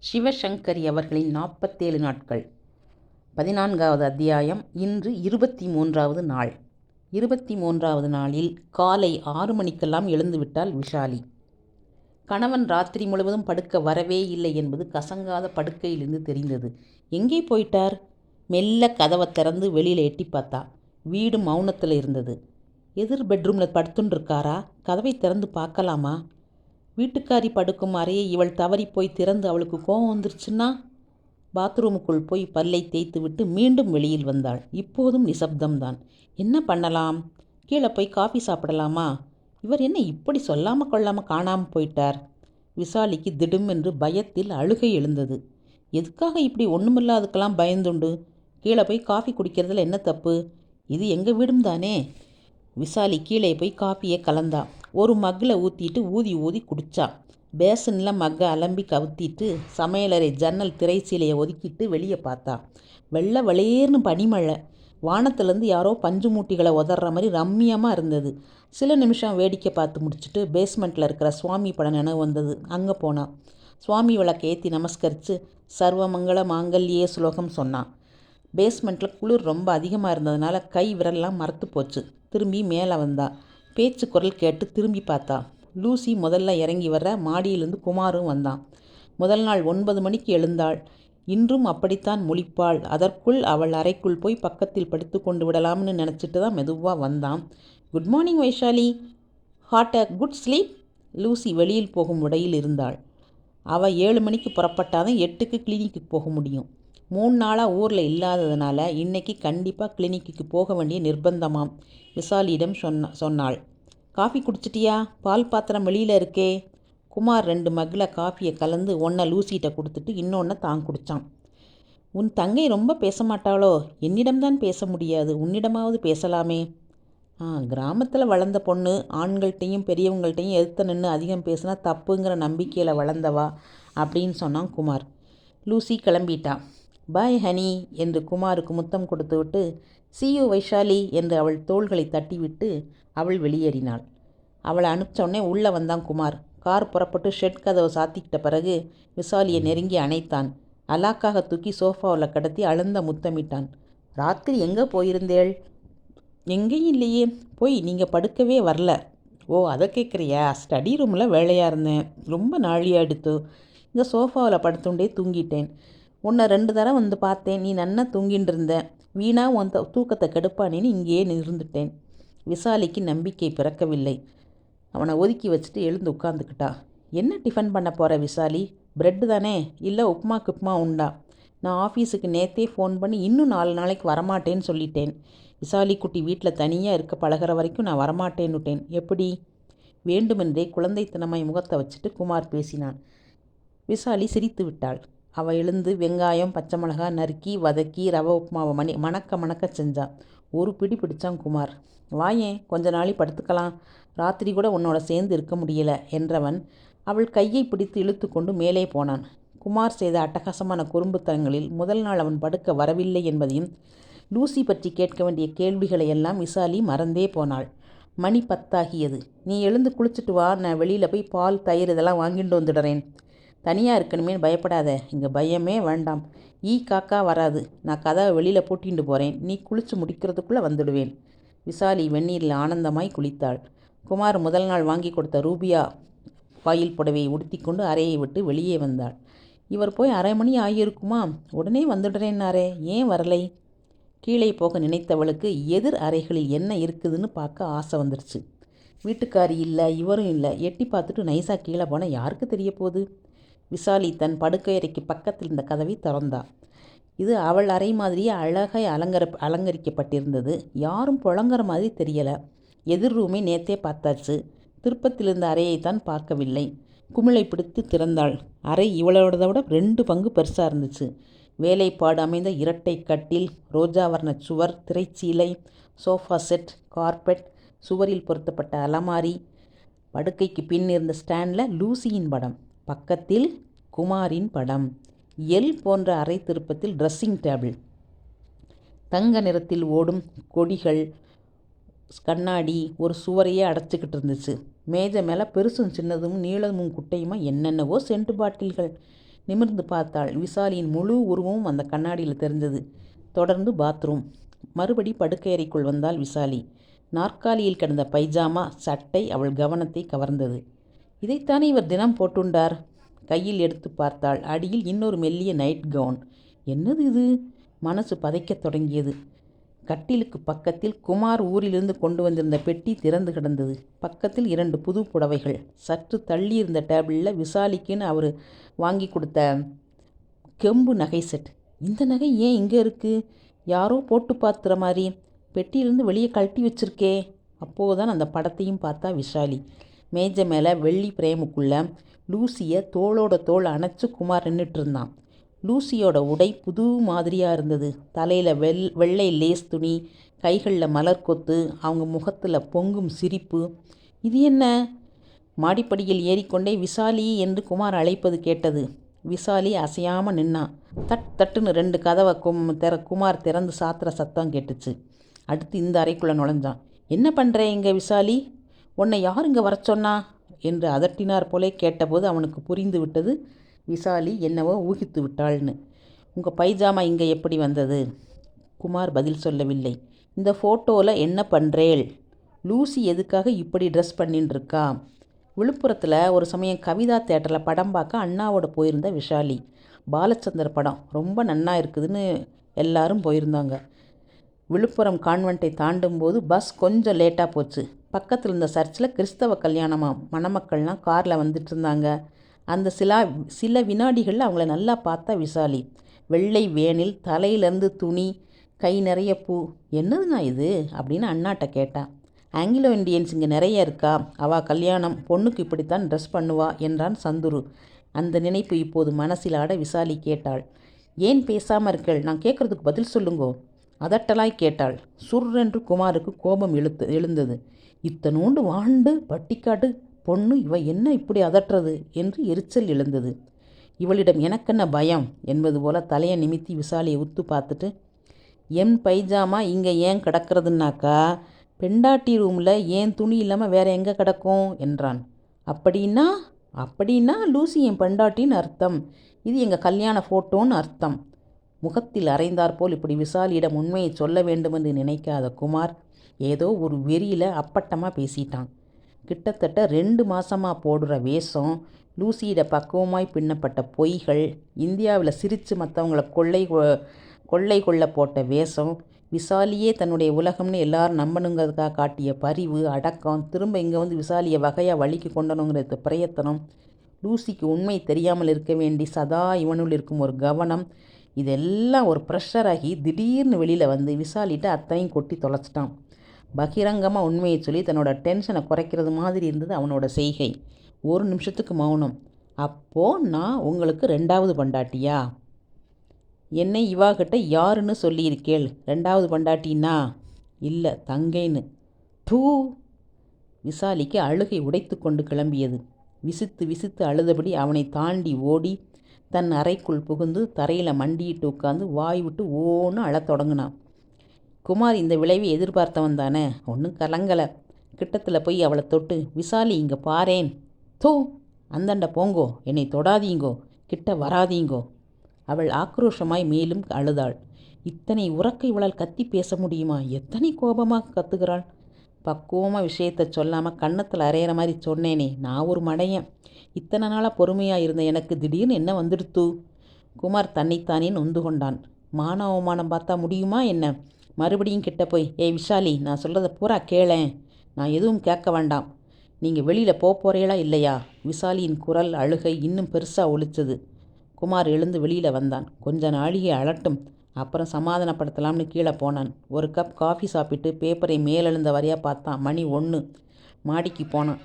சிவசங்கரி அவர்களின் 47 நாட்கள் 14வது அத்தியாயம். இன்று 23வது நாள். 23வது நாளில் காலை 6 மணிக்கெல்லாம் எழுந்துவிட்டாள் விஷாலி. கணவன் ராத்திரி முழுவதும் படுக்க வரவே இல்லை என்பது கசங்காத படுக்கையிலிருந்து தெரிந்தது. எங்கே போயிட்டார்? மெல்ல கதவை திறந்து வெளியில் எட்டி பார்த்தா. வீடு மௌனத்தில் இருந்தது. எதிர் பெட்ரூமில் படுத்துன்னு இருக்காரா? கதவை திறந்து பார்க்கலாமா? வீட்டுக்காரி படுக்கும் அறையை இவள் தவறி போய் திறந்து அவளுக்கு கோபம் வந்துருச்சுன்னா? பாத்ரூமுக்குள் போய் பல்லை தேய்த்து விட்டு மீண்டும் வெளியில் வந்தாள். இப்போதும் நிசப்தம்தான். என்ன பண்ணலாம்? கீழே போய் காஃபி சாப்பிடலாமா? இவர் என்ன இப்படி சொல்லாமல் கொள்ளாமல் காணாமல் போயிட்டார்? விஷாலிக்கு திடுமென்று பயத்தில் அழுகை எழுந்தது. எதுக்காக இப்படி ஒன்றுமில்லாதுக்கெல்லாம் பயந்துண்டு? கீழே போய் காஃபி குடிக்கிறதுல என்ன தப்பு? இது எங்கள் வீடும் தானே. விஷாலி கீழே போய் காஃபியை கலந்தா. ஒரு மக்கில் ஊற்றிட்டு ஊதி ஊதி குடித்தா. பேசனில் மக்கை அலம்பி கவுத்திட்டு சமையலறை ஜன்னல் திரைச்சீலையை ஒதுக்கிட்டு வெளியே பார்த்தா. வெள்ளை வெளியேர்னு பனிமழை. வானத்துலேருந்து யாரோ பஞ்சு மூட்டிகளை உதற மாதிரி ரம்மியமாக இருந்தது. சில நிமிஷம் வேடிக்கை பார்த்து முடிச்சுட்டு பேஸ்மெண்ட்டில் இருக்கிற சுவாமி படம் நினைவு வந்தது. அங்கே போனான். சுவாமி விளக்கை ஏற்றி நமஸ்கரித்து சர்வமங்கள மாங்கல்யே ஸ்லோகம் சொன்னான். பேஸ்மெண்ட்டில் குளிர் ரொம்ப அதிகமாக இருந்ததுனால கை விரல்லாம் மரத்து போச்சு. திரும்பி மேலே வந்தா. பேச்சு குரல் கேட்டு திரும்பி பார்த்தா. லூசி முதல்ல இறங்கி வர மாடியிலிருந்து குமாரும் வந்தான். முதல் நாள் 9 மணிக்கு எழுந்தாள். இன்றும் அப்படித்தான் முழிப்பாள். அதற்குள் அவள் அறைக்குள் போய் பக்கத்தில் படுத்து கொண்டு விடலாம்னு நினச்சிட்டு தான் மெதுவாக வந்தான். Good morning Vaishali. Hot a good sleep? Lucy வெளியில் போகும் உடையில் இருந்தாள். அவள் 7 மணிக்கு புறப்பட்டாதான் 8க்கு கிளினிக்கு போக முடியும். 3 நாளாக ஊரில் இல்லாததுனால இன்றைக்கி கண்டிப்பாக கிளினிக்கு போக வேண்டிய நிர்பந்தமாம். விஷாலியிடம் சொன்னாள். காஃபி குடிச்சிட்டியா? பால் பாத்திரம் வெளியில் இருக்கே. குமார் 2 மக்கில் காஃபியை கலந்து ஒன்றை லூசிகிட்ட கொடுத்துட்டு இன்னொன்று தான் குடித்தான். உன் தங்கை ரொம்ப பேச மாட்டாளோ? என்னிடம்தான் பேச முடியாது, உன்னிடமாவது பேசலாமே. கிராமத்தில் வளர்ந்த பொண்ணு, ஆண்கள்கிட்டையும் பெரியவங்கள்ட்டையும் எதிர்த்து நின்று அதிகம் பேசினா தப்புங்கிற நம்பிக்கையில் வளர்ந்தவா அப்படின்னு சொன்னான் குமார். லூசி கிளம்பிட்டா. பாய் ஹனி என்று குமாருக்கு முத்தம் கொடுத்து விட்டு சியூ வைஷாலி என்று அவள் தோள்களை தட்டிவிட்டு அவள் வெளியேறினாள். அவளை அனுப்பிச்சோடனே உள்ளே வந்தான் குமார். கார் புறப்பட்டு ஷெட் கதவை சாத்திக்கிட்ட பிறகு விஷாலியை நெருங்கி அணைத்தான். அலாக்காக தூக்கி சோஃபாவில் கடத்தி அழுந்த முத்தமிட்டான். ராத்திரி எங்கே போயிருந்தேள்? எங்கேயும் இல்லையே. போய் நீங்கள் படுக்கவே வரல. ஓ, அதை கேட்குறியா? ஸ்டடி ரூமில் வேலையாக இருந்தேன். ரொம்ப நாழியாக எடுத்து இங்கே சோஃபாவில் படுத்துண்டே தூங்கிட்டேன். உன்னை 2 தடவை வந்து பார்த்தேன். நீ நன்னா தூங்கிட்டு இருந்த. வீணா உன் தூக்கத்தை கெடுப்பானேன்னு இங்கேயே இருந்துட்டேன். விஷாலிக்கு நம்பிக்கை பிறக்கவில்லை. அவனை ஒதுக்கி வச்சுட்டு எழுந்து உட்காந்துக்கிட்டா. என்ன டிஃபன் பண்ண போகிற விஷாலி? பிரெட்டு தானே? இல்லை உப்புமா உண்டா? நான் ஆஃபீஸுக்கு நேற்றே ஃபோன் பண்ணி இன்னும் 4 நாளைக்கு வரமாட்டேன்னு சொல்லிட்டேன். விஷாலி குட்டி வீட்டில் தனியாக இருக்க பழகிற வரைக்கும் நான் வரமாட்டேன்னுட்டேன். எப்படி? வேண்டுமென்றே குழந்தைத்தனமாய் முகத்தை வச்சுட்டு குமார் பேசினான். விஷாலி சிரித்து விட்டாள். அவள் எழுந்து வெங்காயம் பச்சை மிளகா நறுக்கி வதக்கி ரவை உப்புமாவை மணக்க செஞ்சான். ஒரு பிடி பிடிச்சான் குமார். வாயேன், கொஞ்ச நாளை படுத்துக்கலாம். ராத்திரி கூட உன்னோட சேர்ந்து இருக்க முடியல என்றவன் அவள் கையை பிடித்து இழுத்து கொண்டு மேலே போனான். குமார் செய்த அட்டகாசமான குறும்புத்தனங்களில் முதல் நாள் அவன் படுக்க வரவில்லை என்பதையும் லூசி பற்றி கேட்க வேண்டிய கேள்விகளை எல்லாம் விஷாலி மறந்தே போனாள். மணி 10 நீ எழுந்து குளிச்சுட்டு வா, நான் வெளியில் போய் பால் தயிர் இதெல்லாம் வாங்கிட்டு வந்துடுறேன். தனியாக இருக்கணுமே பயப்படாத. இங்கே பயமே வேண்டாம். காக்கா வராது. நான் கதவை வெளியில் பூட்டிட்டு போகிறேன். நீ குளித்து முடிக்கிறதுக்குள்ளே வந்துடுவேன். விஷாலி வெந்நீரில் ஆனந்தமாய் குளித்தாள். குமார் முதல் நாள் வாங்கி கொடுத்த ரூபியா வாயில் புடவையை உடுத்தி கொண்டு அறையை விட்டு வெளியே வந்தாள். இவர் போய் 1/2 மணி ஆகியிருக்குமா? உடனே வந்துடுறேன்னாரே, ஏன் வரலை? கீழே போக நினைத்தவளுக்கு எதிர் அறைகளில் என்ன இருக்குதுன்னு பார்க்க ஆசை வந்துருச்சு. வீட்டுக்காரி இல்லை, இவரும் இல்லை. எட்டி பார்த்துட்டு நைஸாக கீழே போனால் யாருக்கு தெரிய போகுது? விஷாலி தன் படுக்கை அறைக்கு பக்கத்தில் இருந்த கதவை திறந்தா. இது அவள் அறை மாதிரியே அழகாய் அலங்கரிக்கப்பட்டிருந்தது. யாரும் புழங்குற மாதிரி தெரியலை. எதிர் ரூமை நேற்றே பார்த்தாச்சு. திருப்பத்திலிருந்த அறையைத்தான் பார்க்கவில்லை. குமிழை பிடித்து திறந்தாள். அறை இவளோடதை விட 2 பங்கு பெருசாக இருந்துச்சு. வேலைப்பாடு அமைந்த இரட்டை கட்டில், ரோஜா வர்ண சுவர், திரைச்சீலை, சோஃபா செட், கார்பெட், சுவரில் பொருத்தப்பட்ட அலமாரி. படுக்கைக்கு பின் இருந்த ஸ்டாண்டில் லூசியின் படம், பக்கத்தில் குமாரின் படம். எல் போன்ற அறை திருப்பத்தில் ட்ரெஸ்ஸிங் டேபிள், தங்க நிறத்தில் ஓடும் கொடிகள், கண்ணாடி ஒரு சுவரையே அடைச்சிக்கிட்டு இருந்துச்சு. மேஜை மேலே பெருசும் சின்னதும் நீளமும் குட்டையுமா என்னென்னவோ சென்ட் பாட்டில்கள். நிமிர்ந்து பார்த்தாள். விசாலியின் முழு உருவமும் அந்த கண்ணாடியில் தெரிஞ்சது. தொடர்ந்து பாத்ரூம். மறுபடி படுக்கையறைக்குள் வந்தாள் விசாலி. நாற்காலியில் கிடந்த பைஜாமா சட்டை அவள் கவனத்தை கவர்ந்தது. இதைத்தானே இவர் தினம் போட்டுண்டார். கையில் எடுத்து பார்த்தாள். அடியில் இன்னொரு மெல்லிய நைட் கவுன். என்னது இது? மனசு பதைக்கத் தொடங்கியது. கட்டிலுக்கு பக்கத்தில் குமார் ஊரிலிருந்து கொண்டு வந்திருந்த பெட்டி திறந்து கிடந்தது. பக்கத்தில் 2 புது புடவைகள். சற்று தள்ளி இருந்த டேபிளில் விசாலிக்குன்னு அவர் வாங்கி கொடுத்த கெம்பு நகை செட். இந்த நகை ஏன் இங்கே இருக்குது? யாரோ போட்டு பார்த்துற மாதிரி. பெட்டியிலிருந்து வெளியே கழட்டி வச்சிருக்கே. அப்போதுதான் அந்த படத்தையும் பார்த்தா விசாலி. மேஜை மேலே வெள்ளி பிரேமுக்குள்ள லூசியை தோளோட தோள் அணைச்சு குமார் நின்றுட்டு இருந்தான். லூசியோட உடை புது மாதிரியாக இருந்தது. தலையில் வெள்ளை லேஸ் துணி, கைகளில் மலர் கொத்து, அவங்க முகத்தில் பொங்கும் சிரிப்பு. இது என்ன? மாடிப்படியில் ஏறிக்கொண்டே விசாலி என்று குமார் அழைப்பது கேட்டது. விசாலி அசையாமல் நின்னான். தட்டுன்னு 2 கதவை குமார் திறந்து சாத்துற சத்தம் கேட்டுச்சு. அடுத்து இந்த அறைக்குள்ளே நுழைஞ்சான். என்ன பண்ணுற இங்கே விசாலி? உன்னை யார் இங்கே வர சொன்னா என்று அதட்டினார் போலே கேட்டபோது அவனுக்கு புரிந்து விட்டது விசாலி என்னவோ ஊகித்து விட்டாள்னு. உங்கள் பைஜாமா இங்கே எப்படி வந்தது? குமார் பதில் சொல்லவில்லை. இந்த ஃபோட்டோவில் என்ன பண்ணுறேள்? லூசி எதுக்காக இப்படி ட்ரெஸ் பண்ணின்னு இருக்கா? விழுப்புரத்தில் ஒரு சமயம் கவிதா தேட்டரில் படம் பார்க்க அண்ணாவோட போயிருந்த விஷாலி. பாலச்சந்தர் படம் ரொம்ப நன்னா இருக்குதுன்னு எல்லாரும் போயிருந்தாங்க. விழுப்புரம் கான்வெண்ட்டை தாண்டும்போது பஸ் கொஞ்சம் லேட்டாக போச்சு. பக்கத்தில் இருந்த சர்ச்சில் கிறிஸ்தவ கல்யாணமாக மணமக்கள்லாம் காரில் வந்துட்டு இருந்தாங்க. அந்த சில வினாடிகளில் அவங்கள நல்லா பார்த்தா விசாலி. வெள்ளை வேனில், தலையிலேருந்து துணி, கை நிறைய பூ. என்னதுண்ணா இது அப்படின்னு அண்ணாட்ட கேட்டா. ஆங்கிலோ இண்டியன்ஸ் இங்கே நிறைய இருக்கா, அவள் கல்யாணம், பொண்ணுக்கு இப்படித்தான் ட்ரெஸ் பண்ணுவா என்றான் சந்துரு. அந்த நினைப்பு இப்போது மனசில் ஆட விசாலி கேட்டாள். ஏன் பேசாமல் இருக்கள்? நான் கேட்குறதுக்கு பதில் சொல்லுங்கோ. அதட்டலாய் கேட்டாள். சுர்ரென்று குமாருக்கு கோபம் எழுந்தது. இத்தனோண்டு வாண்டு பட்டிக்காட்டு பொண்ணு இவ என்ன இப்படி அதட்டுறது என்று எரிச்சல் எழுந்தது. இவளிடம் எனக்கென்ன பயம் என்பது போல தலையை நிமித்தி விசாலியை உத்து பார்த்துட்டு, என் பைஜாமா இங்கே ஏன் கிடக்கிறதுனாக்கா பெண்டாட்டி ரூமில் ஏன் துணி இல்லாமல் வேற எங்கே கிடக்கும் என்றான். அப்படின்னா லூசி என் பெண்டாட்டின்னு அர்த்தம். இது எங்கள் கல்யாண ஃபோட்டோன்னு அர்த்தம். முகத்தில் அரைந்தாற்போல் இப்படி விசாலியிடம் உண்மையை சொல்ல வேண்டுமென்று நினைக்காத குமார் ஏதோ ஒரு வெறியில் அப்பட்டமாக பேசிட்டான். கிட்டத்தட்ட 2 மாதமாக போடுற வேஷம், லூசியிட பக்குவமாய் பின்னப்பட்ட பொய்கள், இந்தியாவில் சிரித்து மற்றவங்களை கொள்ளை கொள்ள போட்ட வேஷம், விசாலியே தன்னுடைய உலகம்னு எல்லாரும் நம்பணுங்கிறதுக்காக காட்டிய பரிவு, அடக்கம், திரும்ப இங்கே வந்து விசாலியை வகையாக வழிக்கு கொண்டணுங்கிற பிரயத்தனம், லூசிக்கு உண்மை தெரியாமல் இருக்க வேண்டி சதா இவனுள் இருக்கும் ஒரு கவனம், இதெல்லாம் ஒரு ப்ரெஷராகி திடீர்னு வெளியில் வந்து விசாலிட்ட அத்தனையும் கொட்டி தொலைச்சிட்டான். பகிரங்கமாக உண்மையை சொல்லி தன்னோட டென்ஷனை குறைக்கிறது மாதிரி இருந்தது அவனோட செய்கை. ஒரு நிமிஷத்துக்கு மௌனம். அப்போது நான் உங்களுக்கு 2வது பண்டாட்டியா? என்னை இவாகிட்ட யாருன்னு சொல்லியிருக்கேள்? 2வது பண்டாட்டின்னா? இல்லை, தங்கைன்னு. டூ! விசாலிக்கு அழுகை உடைத்து கொண்டு கிளம்பியது. விசித்து அழுதபடி அவனை தாண்டி ஓடி தன் அறைக்குள் புகுந்து தரையில் மண்டியிட்டு உட்காந்து வாய் விட்டு ஓன்னு அழத் தொடங்கினான். குமார் இந்த விளைவை எதிர்பார்த்தவன் தானே. ஒன்றும் கலங்கலை. கிட்டத்தில் போய் அவளை தொட்டு, விசாலி இங்கே பாரேன். தோ, அந்தண்ட போங்கோ, என்னை தொடாதீங்கோ, கிட்ட வராதீங்கோ. அவள் ஆக்ரோஷமாய் மேலும் அழுதாள். இத்தனை உறக்க இவளால் கத்தி பேச முடியுமா? எத்தனை கோபமாக கத்துகிறாள். பக்குவமாக விஷயத்தை சொல்லாமல் கன்னத்தில் அரையிற மாதிரி சொன்னேனே, நான் ஒரு மடையன். இத்தனை நாளாக பொறுமையாக இருந்த எனக்கு திடீர்னு என்ன வந்துடுத்து? குமார் தன்னைத்தானே நொந்து கொண்டான். மான அவமானம் பார்த்தா முடியுமா என்ன? மறுபடியும் கிட்ட போய், ஏய் விஷாலி, நான் சொல்கிறத பூரா கேளேன். நான் எதுவும் கேட்க வேண்டாம். நீங்கள் வெளியில் போகிறீங்களா இல்லையா? விசாலியின் குரல் அழுகை இன்னும் பெருசாக ஒலிச்சது. குமார் எழுந்து வெளியில் வந்தான். கொஞ்ச நாளிகை அழட்டும், அப்புறம் சமாதானப்படுத்தலாம்னு கீழே போனான். ஒரு கப் காஃபி சாப்பிட்டு பேப்பரை மேலெழுந்த வரையாக பார்த்தான். மணி 1. மாடிக்கு போனான்.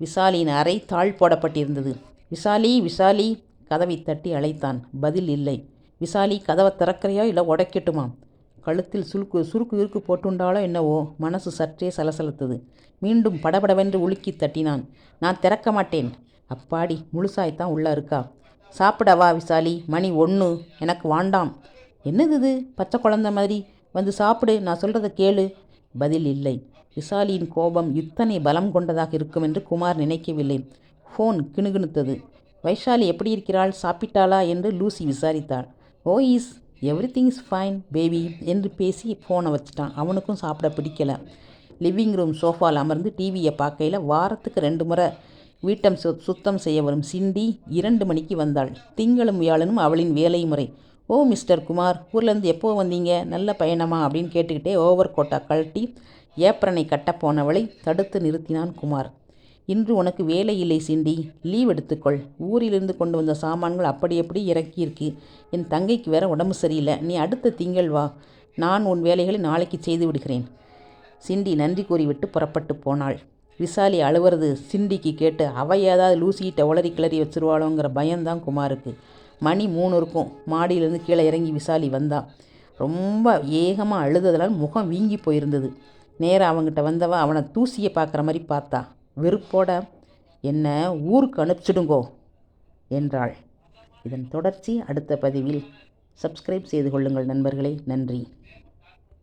விசாலியின் அறை தாழ் போடப்பட்டிருந்தது. விசாலி கதவை தட்டி அழைத்தான். பதில் இல்லை. விசாலி, கதவை திறக்கிறையா இல்லை உடைக்கட்டுமா? கழுத்தில் சுருக்கு இருக்கு போட்டுண்டாலோ என்னவோ. மனசு சற்றே சலசலத்தது. மீண்டும் படபடவென்று உலுக்கி தட்டினான். நான் திறக்க மாட்டேன். அப்பாடி, முழுசாய்த்தான் உள்ளே இருக்கா. சாப்பிடவா விசாலி? மணி 1. எனக்கு வாண்டாம். என்னது இது? பச்சை குழந்த மாதிரி வந்து சாப்பிடு, நான் சொல்கிறத கேளு. பதில் இல்லை. விசாலியின் கோபம் இத்தனை பலம் கொண்டதாக இருக்கும் என்று குமார் நினைக்கவில்லை. ஃபோன் கிணுகிணுத்தது. வைஷாலி எப்படி இருக்கிறாள், சாப்பிட்டாளா என்று லூசி விசாரித்தாள். Oh is everything is fine baby என்று பேசி ஃபோனை வச்சிட்டான். அவனுக்கும் சாப்பிட பிடிக்கல. லிவிங் ரூம் சோஃபாவில் அமர்ந்து டிவியை பார்க்கையில் வாரத்துக்கு 2 முறை வீட்டம் சுத்தம் செய்ய வரும் சிண்டி 2 மணிக்கு வந்தாள். திங்களும் வியாழனும் அவளின் வேலை முறை. ஓ மிஸ்டர் குமார், ஊர்லேருந்து எப்போ வந்தீங்க, நல்ல பயணமா அப்படின்னு கேட்டுக்கிட்டே ஓவர் கோட்டா கழட்டி ஏப்ரனை கட்டப்போனவளை தடுத்து நிறுத்தினான் குமார். இன்று உனக்கு வேலை இல்லை சிண்டி, லீவ் எடுத்துக்கொள். ஊரிலிருந்து கொண்டு வந்த சாமான்கள் அப்படி எப்படி இறக்கியிருக்கு. என் தங்கைக்கு வேற உடம்பு சரியில்லை. நீ அடுத்த திங்கள் வா, நான் உன் வேலைகளை நாளைக்கு செய்து விடுகிறேன். சிண்டி நன்றி கூறிவிட்டு புறப்பட்டு போனாள். விசாலி அழுவுறது சிண்டிக்கு கேட்டு அவ ஏதாவது லூசிகிட்ட உளறி கிளறி வச்சுருவாளோங்கிற பயம்தான் குமாருக்கு. மணி 3 இருக்கும். மாடியிலேருந்து கீழே இறங்கி விசாலி வந்தா. ரொம்ப ஏகமாக அழுததால் முகம் வீங்கி போயிருந்தது. நேராக அவங்கிட்ட வந்தவ அவனை தூசியை பார்க்குற மாதிரி பார்த்தா. வெறுப்போட, என்ன ஊருக்கு அனுப்பிச்சிடுங்கோ என்றாள். இதன் தொடர்ச்சி அடுத்த பதிவில். சப்ஸ்கிரைப் செய்து கொள்ளுங்கள் நண்பர்களே. நன்றி.